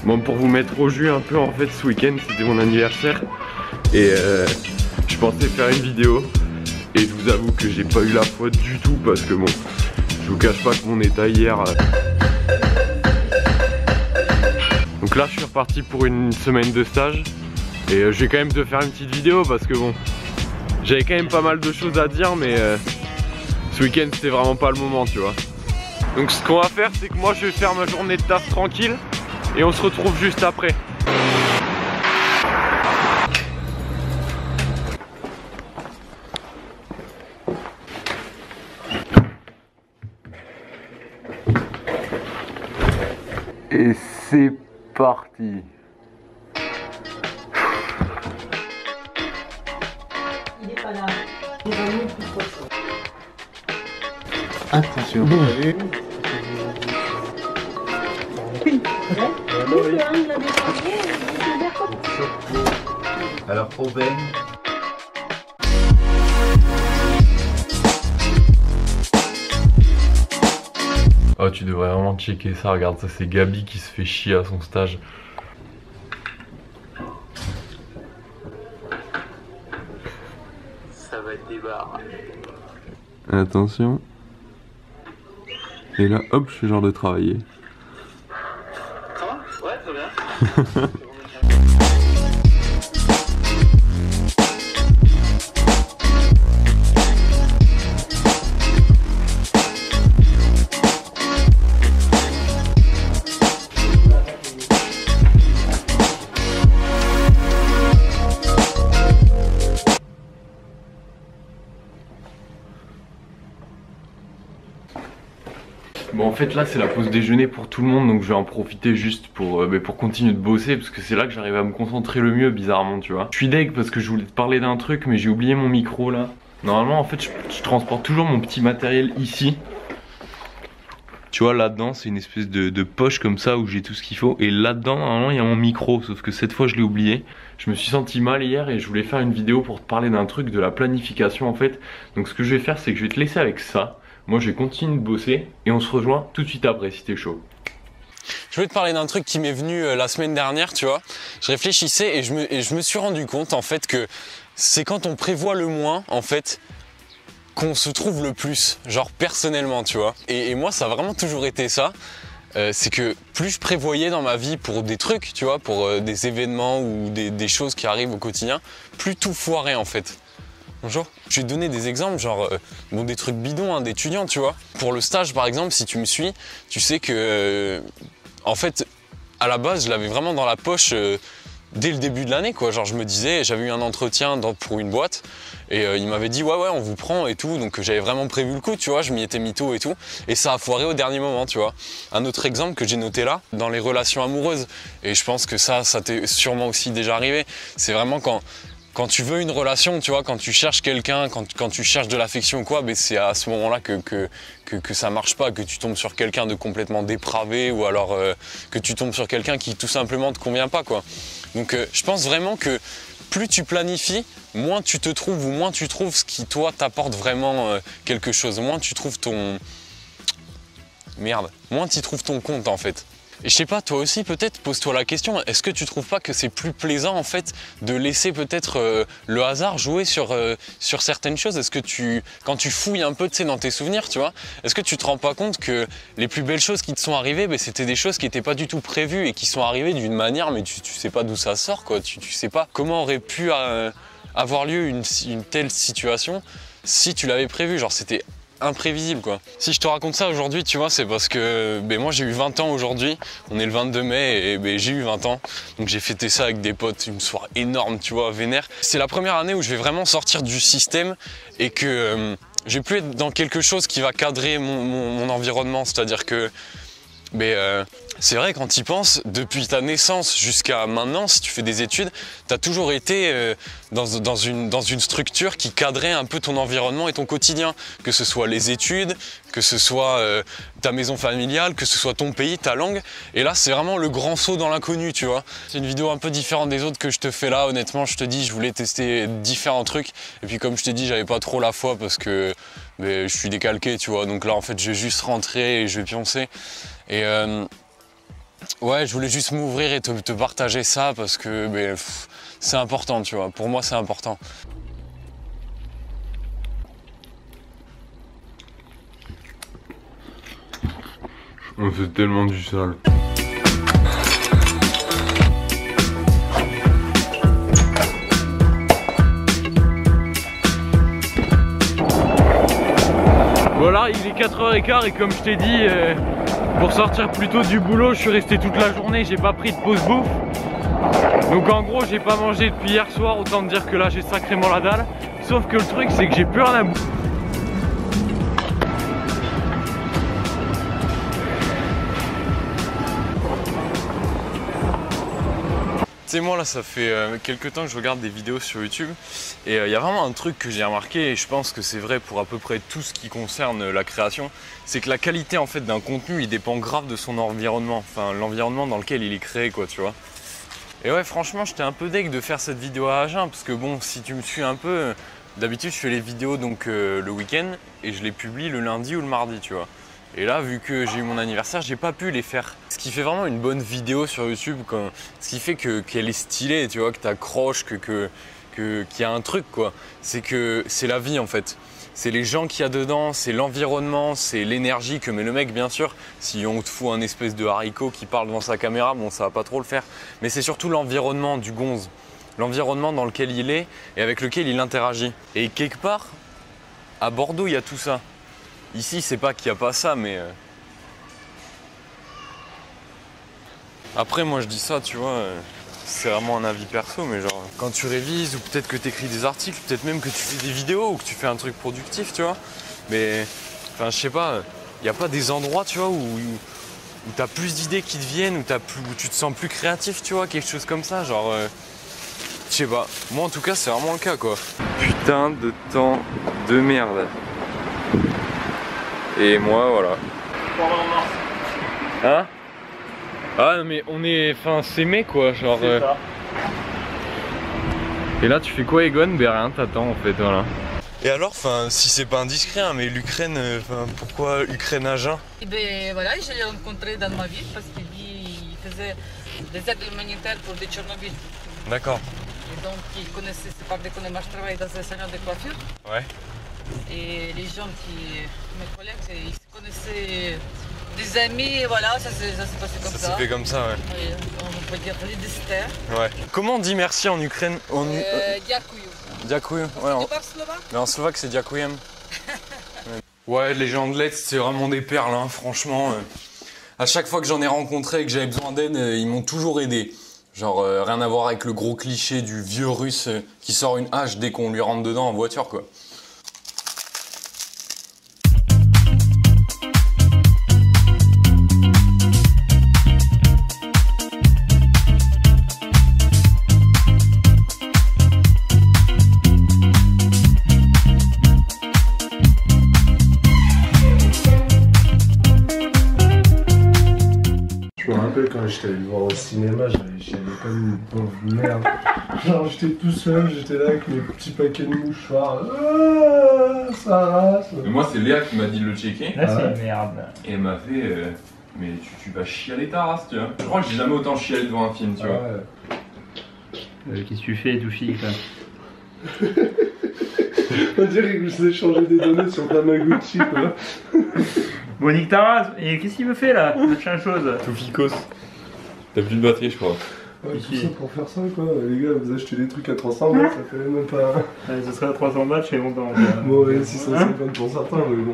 Bon, pour vous mettre au jus un peu, en fait, ce week-end, c'était mon anniversaire. Et je pensais faire une vidéo. Et je vous avoue que j'ai pas eu la foi du tout parce que bon, je vous cache pas que mon état hier... Donc là, je suis reparti pour une semaine de stage. Et je vais quand même te faire une petite vidéo parce que bon, j'avais quand même pas mal de choses à dire, mais ce week-end c'était vraiment pas le moment, tu vois. Donc ce qu'on va faire, c'est que moi je vais faire ma journée de taf tranquille et on se retrouve juste après. Et c'est parti. Il est pas là. Il va mieux plus fort. Attention. Alors Robin. Oh, tu devrais vraiment checker ça, regarde ça, c'est Gabi qui se fait chier à son stage. Ça va être des barres. Attention. Et là, hop, je suis genre de travailler. Ça va? Ouais, très bien. Bon, en fait là c'est la pause déjeuner pour tout le monde, donc je vais en profiter juste pour continuer de bosser parce que c'est là que j'arrive à me concentrer le mieux, bizarrement, tu vois. Je suis deg parce que je voulais te parler d'un truc mais j'ai oublié mon micro là. Normalement en fait je transporte toujours mon petit matériel ici. Tu vois, là-dedans c'est une espèce de poche comme ça où j'ai tout ce qu'il faut. Et là-dedans normalement il y a mon micro, sauf que cette fois je l'ai oublié. Je me suis senti mal hier et je voulais faire une vidéo pour te parler d'un truc, de la planification en fait. Donc ce que je vais faire c'est que je vais te laisser avec ça. Moi je vais continuer de bosser et on se rejoint tout de suite après si t'es chaud. Je voulais te parler d'un truc qui m'est venu la semaine dernière, tu vois. Je réfléchissais et je me suis rendu compte en fait que c'est quand on prévoit le moins en fait qu'on se trouve le plus, genre personnellement, tu vois. Et moi ça a vraiment toujours été ça. C'est que plus je prévoyais dans ma vie pour des trucs, tu vois, pour des événements ou des choses qui arrivent au quotidien, plus tout foirait en fait. Bonjour. Je vais te donner des exemples, genre bon, des trucs bidons hein, d'étudiants, tu vois. Pour le stage par exemple, si tu me suis, tu sais que en fait, à la base, je l'avais vraiment dans la poche dès le début de l'année, quoi. Genre je me disais, j'avais eu un entretien pour une boîte et il m'avait dit ouais on vous prend et tout, donc j'avais vraiment prévu le coup, tu vois, je m'y étais mis tôt et tout, et ça a foiré au dernier moment, tu vois. Un autre exemple que j'ai noté là, dans les relations amoureuses, et je pense que ça t'est sûrement aussi déjà arrivé, c'est vraiment quand tu veux une relation, tu vois, quand tu cherches quelqu'un, quand tu cherches de l'affection ou quoi, ben c'est à ce moment-là que ça marche pas, que tu tombes sur quelqu'un de complètement dépravé ou alors que tu tombes sur quelqu'un qui tout simplement te convient pas, quoi. Donc je pense vraiment que plus tu planifies, moins tu te trouves ou moins tu trouves ce qui toi t'apporte vraiment quelque chose, moins tu trouves moins tu trouves ton compte en fait. Et je sais pas, toi aussi peut-être, pose-toi la question, est-ce que tu trouves pas que c'est plus plaisant en fait de laisser peut-être le hasard jouer sur certaines choses? Est-ce que quand tu fouilles un peu, tu sais, dans tes souvenirs, tu vois, est-ce que tu te rends pas compte que les plus belles choses qui te sont arrivées, ben, c'était des choses qui n'étaient pas du tout prévues et qui sont arrivées d'une manière, mais tu sais pas d'où ça sort, quoi, tu sais pas comment aurait pu avoir lieu une telle situation si tu l'avais prévu, genre c'était imprévisible, quoi. Si je te raconte ça aujourd'hui, tu vois, c'est parce que moi j'ai eu 20 ans aujourd'hui, on est le 22 mai et j'ai eu 20 ans, donc j'ai fêté ça avec des potes, une soirée énorme, tu vois, vénère. C'est la première année où je vais vraiment sortir du système et que je vais plus être dans quelque chose qui va cadrer mon environnement, c'est-à-dire que c'est vrai, quand tu y penses, depuis ta naissance jusqu'à maintenant, si tu fais des études, tu as toujours été dans une structure qui cadrait un peu ton environnement et ton quotidien. Que ce soit les études, que ce soit ta maison familiale, que ce soit ton pays, ta langue. Et là, c'est vraiment le grand saut dans l'inconnu, tu vois. C'est une vidéo un peu différente des autres que je te fais là. Honnêtement, je te dis, je voulais tester différents trucs. Et puis comme je t'ai dit, j'avais pas trop la foi parce que je suis décalqué, tu vois. Donc là, en fait, je vais juste rentrer et je vais pioncer. Ouais, je voulais juste m'ouvrir et te partager ça parce que c'est important, tu vois. Pour moi, c'est important. On fait tellement du sale. Voilà, il est 4h15 et comme je t'ai dit, pour sortir plus tôt du boulot, je suis resté toute la journée, j'ai pas pris de pause bouffe. Donc en gros, j'ai pas mangé depuis hier soir, autant te dire que là j'ai sacrément la dalle. Sauf que le truc, c'est que j'ai plus rien à bouffer. Tu sais, moi là ça fait quelques temps que je regarde des vidéos sur YouTube et il y a vraiment un truc que j'ai remarqué et je pense que c'est vrai pour à peu près tout ce qui concerne la création, c'est que la qualité en fait d'un contenu il dépend grave de son environnement, enfin l'environnement dans lequel il est créé quoi, tu vois. Et ouais, franchement j'étais un peu deg de faire cette vidéo à Agen parce que bon, si tu me suis un peu, d'habitude je fais les vidéos donc le week-end et je les publie le lundi ou le mardi, tu vois. Et là, vu que j'ai eu mon anniversaire, j'ai pas pu les faire. Ce qui fait vraiment une bonne vidéo sur YouTube, ce qui fait qu'elle est stylée, tu vois, que t'accroches, qu'il y a un truc, quoi. C'est que c'est la vie, en fait. C'est les gens qu'il y a dedans, c'est l'environnement, c'est l'énergie que met le mec, bien sûr. Si on te fout un espèce de haricot qui parle devant sa caméra, bon, ça va pas trop le faire. Mais c'est surtout l'environnement du gonze. L'environnement dans lequel il est et avec lequel il interagit. Et quelque part, à Bordeaux, il y a tout ça. Ici, c'est pas qu'il n'y a pas ça, mais... Après, moi, je dis ça, tu vois, c'est vraiment un avis perso, mais genre, quand tu révises, ou peut-être que tu écris des articles, peut-être même que tu fais des vidéos, ou que tu fais un truc productif, tu vois, mais... Enfin, je sais pas, il n'y a pas des endroits, tu vois, où tu as plus d'idées qui te viennent, où tu te sens plus créatif, tu vois, quelque chose comme ça, genre... Je sais pas, moi, en tout cas, c'est vraiment le cas, quoi. Putain de temps de merde. Et moi, voilà. Hein? Ah, mais on est... Enfin, c'est mai, quoi, genre... Ça. Et là, tu fais quoi, Egon? Ben rien, t'attends, en fait, voilà. Et alors, enfin, si c'est pas indiscret, hein, mais l'Ukraine, pourquoi Ukraine-Agen? Et ben voilà, je l'ai rencontré dans ma ville parce qu'il faisait des aides humanitaires pour des Tchernobyl. D'accord. Et donc, il connaissait, c'est pas déconner, moi je travaille dans un salon de coiffure. Ouais. Et les gens mes collègues, ils se connaissaient des amis, et voilà, ça s'est passé comme ça. Ça s'est fait comme ça, ouais. Oui, on peut dire les destin. Ouais. Comment on dit merci en Ukraine? Дякую. Дякую. Ouais, Tu parles slovaque? Mais en slovaque, c'est Дякуем. Ouais, les gens de l'Est, c'est vraiment des perles, hein, franchement. À chaque fois que j'en ai rencontré et que j'avais besoin d'aide, ils m'ont toujours aidé. Genre, rien à voir avec le gros cliché du vieux russe qui sort une hache dès qu'on lui rentre dedans en voiture, quoi. Je me rappelle quand j'étais allé le voir au cinéma, j'avais comme une pauvre merde. Genre j'étais tout seul, j'étais là avec mes petits paquets de mouchoirs. Ah, ça rase. Mais moi, c'est Léa qui m'a dit de le checker. Là, c'est une merde. Et elle m'a fait... mais tu vas chialer ta race, tu vois. Je crois que j'ai jamais autant chialé devant un film, tu vois. Qu'est-ce que tu fais, Toufi, quoi? On dirait que je vous ai changé des données sur Tamagotchi, quoi. Bon, nique ta race. Et qu'est-ce qu'il me fait, là? Machin chose. Tout ficos. T'as plus de batterie, je crois. Ouais, tout ça pour faire ça, quoi. Les gars, vous achetez des trucs à 300 balles, ça fait même pas... Ce serait à 300 balles chez longtemps. Bon, ouais, 650 pour certains, mais bon.